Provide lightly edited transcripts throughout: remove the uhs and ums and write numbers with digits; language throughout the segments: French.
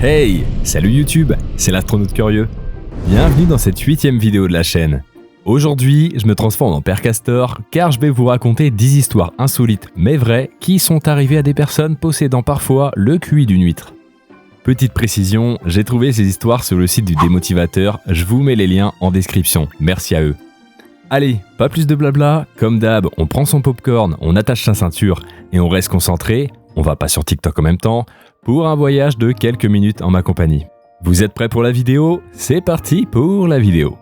Hey, salut YouTube, c'est l'astronaute curieux. Bienvenue dans cette 8e vidéo de la chaîne. Aujourd'hui, je me transforme en Père Castor car je vais vous raconter 10 histoires insolites mais vraies qui sont arrivées à des personnes possédant parfois le QI d'une huître. Petite précision, j'ai trouvé ces histoires sur le site du Démotivateur, je vous mets les liens en description, merci à eux. Allez, pas plus de blabla, comme d'hab, on prend son popcorn, on attache sa ceinture et on reste concentré, on va pas sur TikTok en même temps, pour un voyage de quelques minutes en ma compagnie. Vous êtes prêts pour la vidéo? C'est parti pour la vidéo.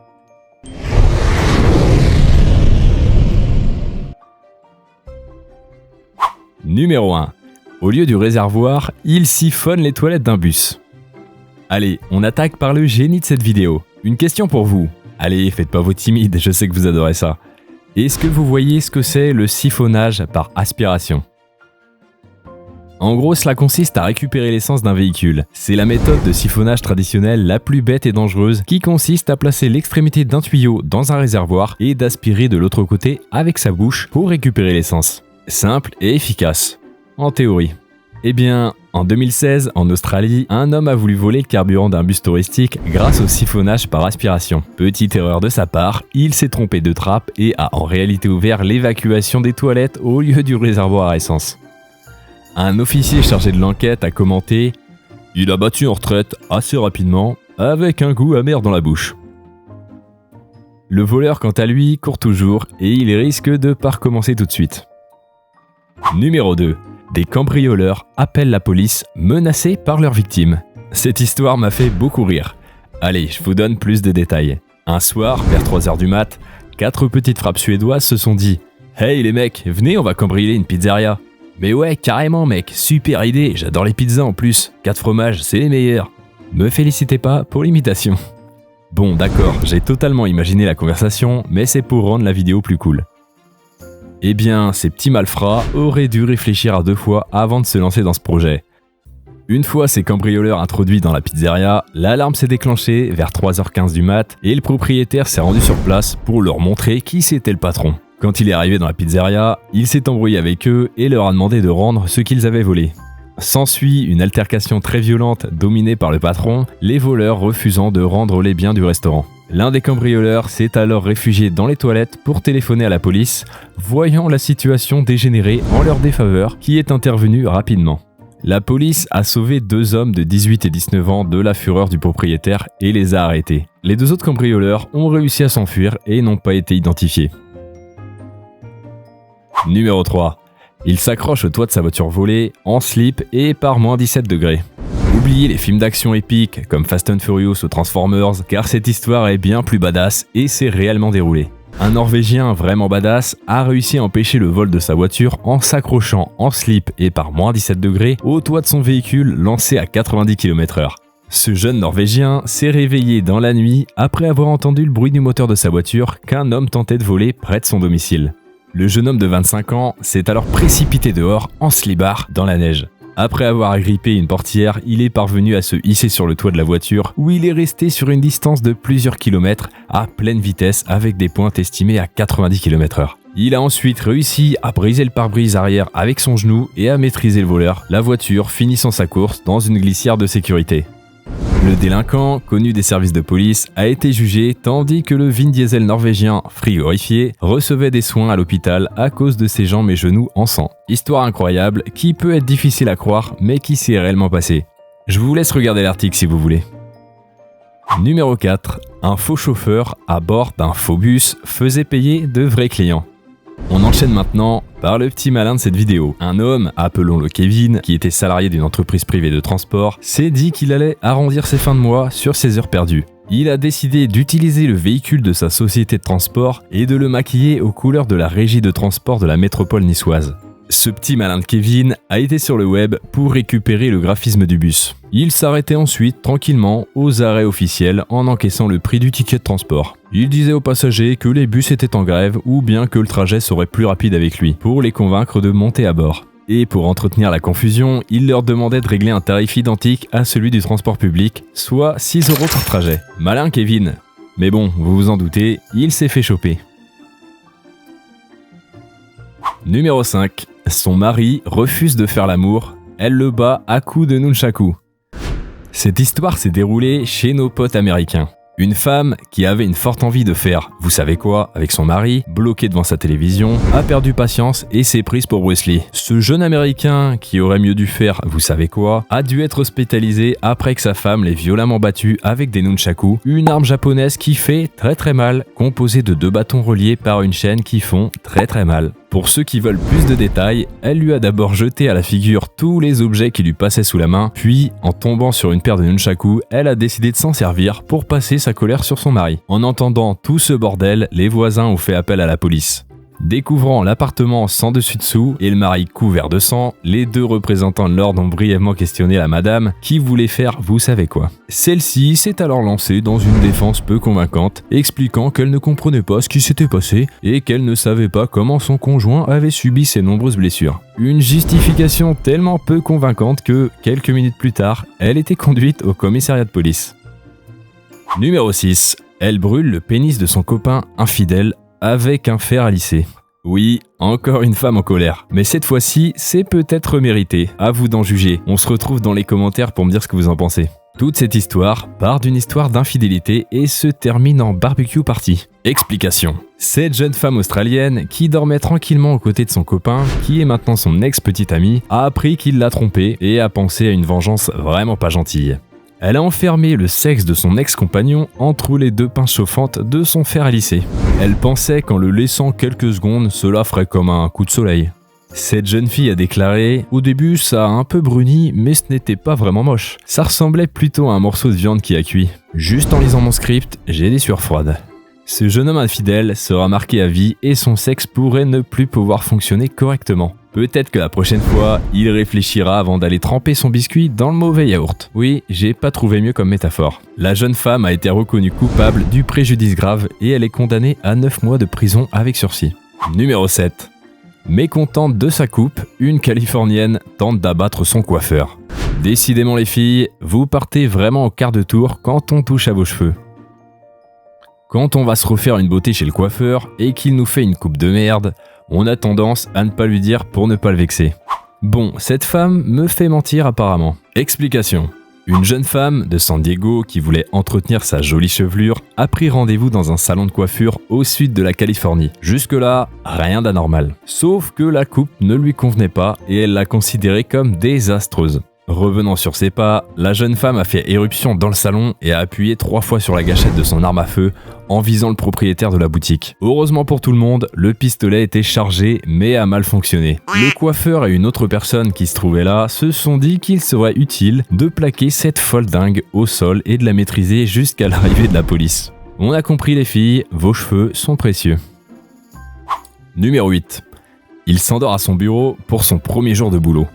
Numéro 1. Au lieu du réservoir, il siphonne les toilettes d'un bus. Allez, on attaque par le génie de cette vidéo. Une question pour vous. Allez, faites pas vos timides, je sais que vous adorez ça. Est-ce que vous voyez ce que c'est le siphonnage par aspiration? En gros, cela consiste à récupérer l'essence d'un véhicule. C'est la méthode de siphonnage traditionnelle la plus bête et dangereuse qui consiste à placer l'extrémité d'un tuyau dans un réservoir et d'aspirer de l'autre côté avec sa bouche pour récupérer l'essence. Simple et efficace. En théorie. Eh bien, en 2016, en Australie, un homme a voulu voler le carburant d'un bus touristique grâce au siphonnage par aspiration. Petite erreur de sa part, il s'est trompé de trappe et a en réalité ouvert l'évacuation des toilettes au lieu du réservoir à essence. Un officier chargé de l'enquête a commenté « Il a battu en retraite assez rapidement, avec un goût amer dans la bouche ». Le voleur, quant à lui, court toujours et il risque de pas recommencer tout de suite. Numéro 2. Des cambrioleurs appellent la police menacés par leurs victimes. Cette histoire m'a fait beaucoup rire. Allez, je vous donne plus de détails. Un soir, vers 3h du mat', 4 petites frappes suédoises se sont dit « Hey les mecs, venez, on va cambrioler une pizzeria ». Mais ouais, carrément mec, super idée, j'adore les pizzas en plus, 4 fromages, c'est les meilleurs. Me félicitez pas pour l'imitation. Bon d'accord, j'ai totalement imaginé la conversation, mais c'est pour rendre la vidéo plus cool. Eh bien, ces petits malfrats auraient dû réfléchir à 2 fois avant de se lancer dans ce projet. Une fois ces cambrioleurs introduits dans la pizzeria, l'alarme s'est déclenchée vers 3h15 du mat et le propriétaire s'est rendu sur place pour leur montrer qui c'était le patron. Quand il est arrivé dans la pizzeria, il s'est embrouillé avec eux et leur a demandé de rendre ce qu'ils avaient volé. S'ensuit une altercation très violente dominée par le patron, les voleurs refusant de rendre les biens du restaurant. L'un des cambrioleurs s'est alors réfugié dans les toilettes pour téléphoner à la police, voyant la situation dégénérer en leur défaveur, qui est intervenue rapidement. La police a sauvé 2 hommes de 18 et 19 ans de la fureur du propriétaire et les a arrêtés. Les 2 autres cambrioleurs ont réussi à s'enfuir et n'ont pas été identifiés. Numéro 3. Il s'accroche au toit de sa voiture volée, en slip et par moins 17 degrés. Oubliez les films d'action épiques comme Fast and Furious ou Transformers, car cette histoire est bien plus badass et s'est réellement déroulée. Un Norvégien vraiment badass a réussi à empêcher le vol de sa voiture en s'accrochant en slip et par moins 17 degrés au toit de son véhicule lancé à 90 km/h. Ce jeune Norvégien s'est réveillé dans la nuit après avoir entendu le bruit du moteur de sa voiture qu'un homme tentait de voler près de son domicile. Le jeune homme de 25 ans s'est alors précipité dehors en slibard dans la neige. Après avoir agrippé une portière, il est parvenu à se hisser sur le toit de la voiture où il est resté sur une distance de plusieurs kilomètres à pleine vitesse avec des pointes estimées à 90 km/h. Il a ensuite réussi à briser le pare-brise arrière avec son genou et à maîtriser le voleur, la voiture finissant sa course dans une glissière de sécurité. Le délinquant, connu des services de police, a été jugé tandis que le Vin Diesel norvégien, frigorifié, recevait des soins à l'hôpital à cause de ses jambes et genoux en sang. Histoire incroyable qui peut être difficile à croire mais qui s'est réellement passée. Je vous laisse regarder l'article si vous voulez. Numéro 4. Un faux chauffeur à bord d'un faux bus faisait payer de vrais clients. On enchaîne maintenant par le petit malin de cette vidéo. Un homme, appelons-le Kevin, qui était salarié d'une entreprise privée de transport, s'est dit qu'il allait arrondir ses fins de mois sur ses heures perdues. Il a décidé d'utiliser le véhicule de sa société de transport et de le maquiller aux couleurs de la régie de transport de la métropole niçoise. Ce petit malin de Kevin a été sur le web pour récupérer le graphisme du bus. Il s'arrêtait ensuite tranquillement aux arrêts officiels en encaissant le prix du ticket de transport. Il disait aux passagers que les bus étaient en grève ou bien que le trajet serait plus rapide avec lui pour les convaincre de monter à bord. Et pour entretenir la confusion, il leur demandait de régler un tarif identique à celui du transport public, soit 6 € par trajet. Malin Kevin. Mais bon, vous vous en doutez, il s'est fait choper. Numéro 5. Son mari refuse de faire l'amour, elle le bat à coups de nunchaku. Cette histoire s'est déroulée chez nos potes américains. Une femme qui avait une forte envie de faire, vous savez quoi, avec son mari, bloqué devant sa télévision, a perdu patience et s'est prise pour Bruce Lee. Ce jeune américain qui aurait mieux dû faire, vous savez quoi, a dû être hospitalisé après que sa femme l'ait violemment battu avec des nunchakus, une arme japonaise qui fait très mal, composée de 2 bâtons reliés par une chaîne qui font très mal. Pour ceux qui veulent plus de détails, elle lui a d'abord jeté à la figure tous les objets qui lui passaient sous la main, puis, en tombant sur une paire de nunchakus, elle a décidé de s'en servir pour passer sa colère sur son mari. En entendant tout ce bordel, les voisins ont fait appel à la police. Découvrant l'appartement sans dessus-dessous et le mari couvert de sang, les 2 représentants de l'ordre ont brièvement questionné la madame qui voulait faire vous savez quoi. Celle-ci s'est alors lancée dans une défense peu convaincante, expliquant qu'elle ne comprenait pas ce qui s'était passé et qu'elle ne savait pas comment son conjoint avait subi ses nombreuses blessures. Une justification tellement peu convaincante que, quelques minutes plus tard, elle était conduite au commissariat de police. Numéro 6. Elle brûle le pénis de son copain infidèle avec un fer à lisser. Oui, encore une femme en colère. Mais cette fois-ci, c'est peut-être mérité. À vous d'en juger. On se retrouve dans les commentaires pour me dire ce que vous en pensez. Toute cette histoire part d'une histoire d'infidélité et se termine en barbecue party. Explication. Cette jeune femme australienne, qui dormait tranquillement aux côtés de son copain, qui est maintenant son ex-petite amie, a appris qu'il l'a trompée et a pensé à une vengeance vraiment pas gentille. Elle a enfermé le sexe de son ex-compagnon entre les 2 pinces chauffantes de son fer à lisser. Elle pensait qu'en le laissant quelques secondes, cela ferait comme un coup de soleil. Cette jeune fille a déclaré « Au début, ça a un peu bruni, mais ce n'était pas vraiment moche. Ça ressemblait plutôt à un morceau de viande qui a cuit. Juste en lisant mon script, j'ai des sueurs froides. » Ce jeune homme infidèle sera marqué à vie et son sexe pourrait ne plus pouvoir fonctionner correctement. Peut-être que la prochaine fois, il réfléchira avant d'aller tremper son biscuit dans le mauvais yaourt. Oui, j'ai pas trouvé mieux comme métaphore. La jeune femme a été reconnue coupable du préjudice grave et elle est condamnée à 9 mois de prison avec sursis. Numéro 7. Mécontente de sa coupe, une Californienne tente d'abattre son coiffeur. Décidément les filles, vous partez vraiment au quart de tour quand on touche à vos cheveux. Quand on va se refaire une beauté chez le coiffeur et qu'il nous fait une coupe de merde, on a tendance à ne pas lui dire pour ne pas le vexer. Bon, cette femme me fait mentir apparemment. Explication. Une jeune femme de San Diego qui voulait entretenir sa jolie chevelure a pris rendez-vous dans un salon de coiffure au sud de la Californie. Jusque-là, rien d'anormal. Sauf que la coupe ne lui convenait pas et elle l'a considérée comme désastreuse. Revenant sur ses pas, la jeune femme a fait éruption dans le salon et a appuyé 3 fois sur la gâchette de son arme à feu en visant le propriétaire de la boutique. Heureusement pour tout le monde, le pistolet était chargé mais a mal fonctionné. Le coiffeur et une autre personne qui se trouvait là se sont dit qu'il serait utile de plaquer cette folle dingue au sol et de la maîtriser jusqu'à l'arrivée de la police. On a compris les filles, vos cheveux sont précieux. Numéro 8. Il s'endort à son bureau pour son premier jour de boulot.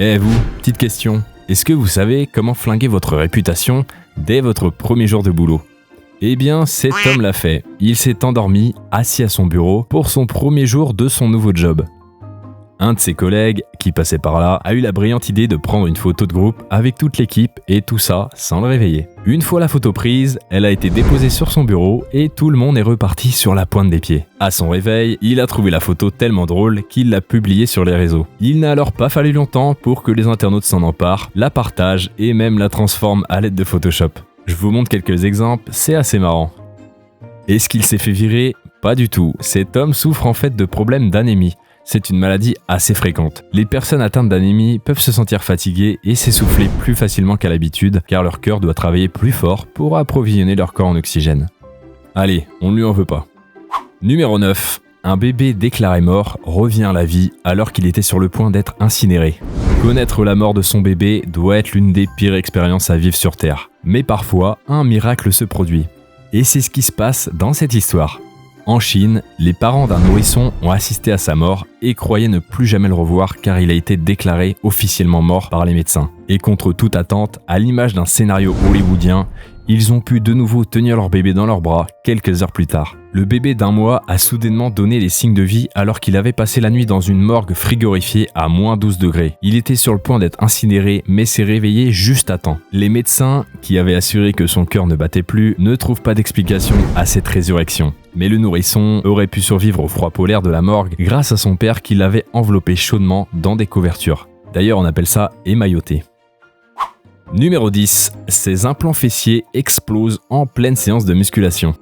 Eh vous, petite question, est-ce que vous savez comment flinguer votre réputation dès votre premier jour de boulot? Eh bien, cet homme l'a fait. Il s'est endormi, assis à son bureau, pour son premier jour de son nouveau job. Un de ses collègues, qui passait par là, a eu la brillante idée de prendre une photo de groupe avec toute l'équipe et tout ça sans le réveiller. Une fois la photo prise, elle a été déposée sur son bureau et tout le monde est reparti sur la pointe des pieds. À son réveil, il a trouvé la photo tellement drôle qu'il l'a publiée sur les réseaux. Il n'a alors pas fallu longtemps pour que les internautes s'en emparent, la partagent et même la transforment à l'aide de Photoshop. Je vous montre quelques exemples, c'est assez marrant. Est-ce qu'il s'est fait virer? Pas du tout. Cet homme souffre en fait de problèmes d'anémie. C'est une maladie assez fréquente. Les personnes atteintes d'anémie peuvent se sentir fatiguées et s'essouffler plus facilement qu'à l'habitude car leur cœur doit travailler plus fort pour approvisionner leur corps en oxygène. Allez, on ne lui en veut pas. Numéro 9. Un bébé déclaré mort revient à la vie alors qu'il était sur le point d'être incinéré. Connaître la mort de son bébé doit être l'une des pires expériences à vivre sur Terre. Mais parfois, un miracle se produit. Et c'est ce qui se passe dans cette histoire. En Chine, les parents d'un nourrisson ont assisté à sa mort et croyaient ne plus jamais le revoir car il a été déclaré officiellement mort par les médecins. Et contre toute attente, à l'image d'un scénario hollywoodien, ils ont pu de nouveau tenir leur bébé dans leurs bras quelques heures plus tard. Le bébé d'1 mois a soudainement donné les signes de vie alors qu'il avait passé la nuit dans une morgue frigorifiée à moins 12 degrés. Il était sur le point d'être incinéré mais s'est réveillé juste à temps. Les médecins, qui avaient assuré que son cœur ne battait plus, ne trouvent pas d'explication à cette résurrection. Mais le nourrisson aurait pu survivre au froid polaire de la morgue grâce à son père qui l'avait enveloppé chaudement dans des couvertures. D'ailleurs, on appelle ça émailloté. Numéro 10. Ses implants fessiers explosent en pleine séance de musculation.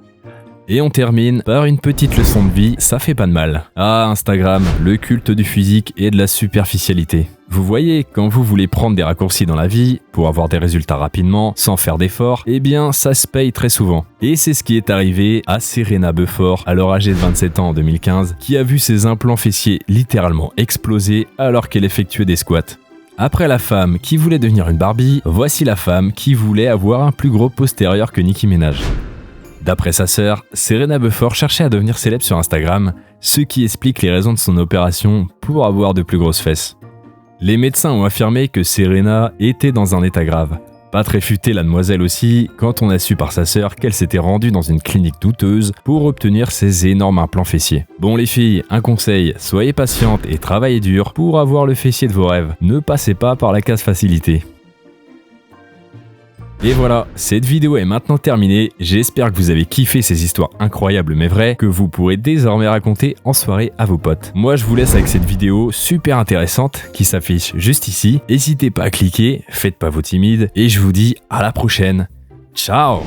Et on termine par une petite leçon de vie, ça fait pas de mal. Ah, Instagram, le culte du physique et de la superficialité. Vous voyez, quand vous voulez prendre des raccourcis dans la vie, pour avoir des résultats rapidement, sans faire d'efforts, eh bien ça se paye très souvent. Et c'est ce qui est arrivé à Serena Beaufort, alors âgée de 27 ans en 2015, qui a vu ses implants fessiers littéralement exploser alors qu'elle effectuait des squats. Après la femme qui voulait devenir une Barbie, voici la femme qui voulait avoir un plus gros postérieur que Nicki Minaj. D'après sa sœur, Serena Beaufort cherchait à devenir célèbre sur Instagram, ce qui explique les raisons de son opération pour avoir de plus grosses fesses. Les médecins ont affirmé que Serena était dans un état grave. Pas très futée la demoiselle aussi, quand on a su par sa sœur qu'elle s'était rendue dans une clinique douteuse pour obtenir ses énormes implants fessiers. Bon les filles, un conseil, soyez patientes et travaillez dur pour avoir le fessier de vos rêves. Ne passez pas par la case facilité. Et voilà, cette vidéo est maintenant terminée, j'espère que vous avez kiffé ces histoires incroyables mais vraies que vous pourrez désormais raconter en soirée à vos potes. Moi je vous laisse avec cette vidéo super intéressante qui s'affiche juste ici, n'hésitez pas à cliquer, faites pas vos timides et je vous dis à la prochaine, ciao.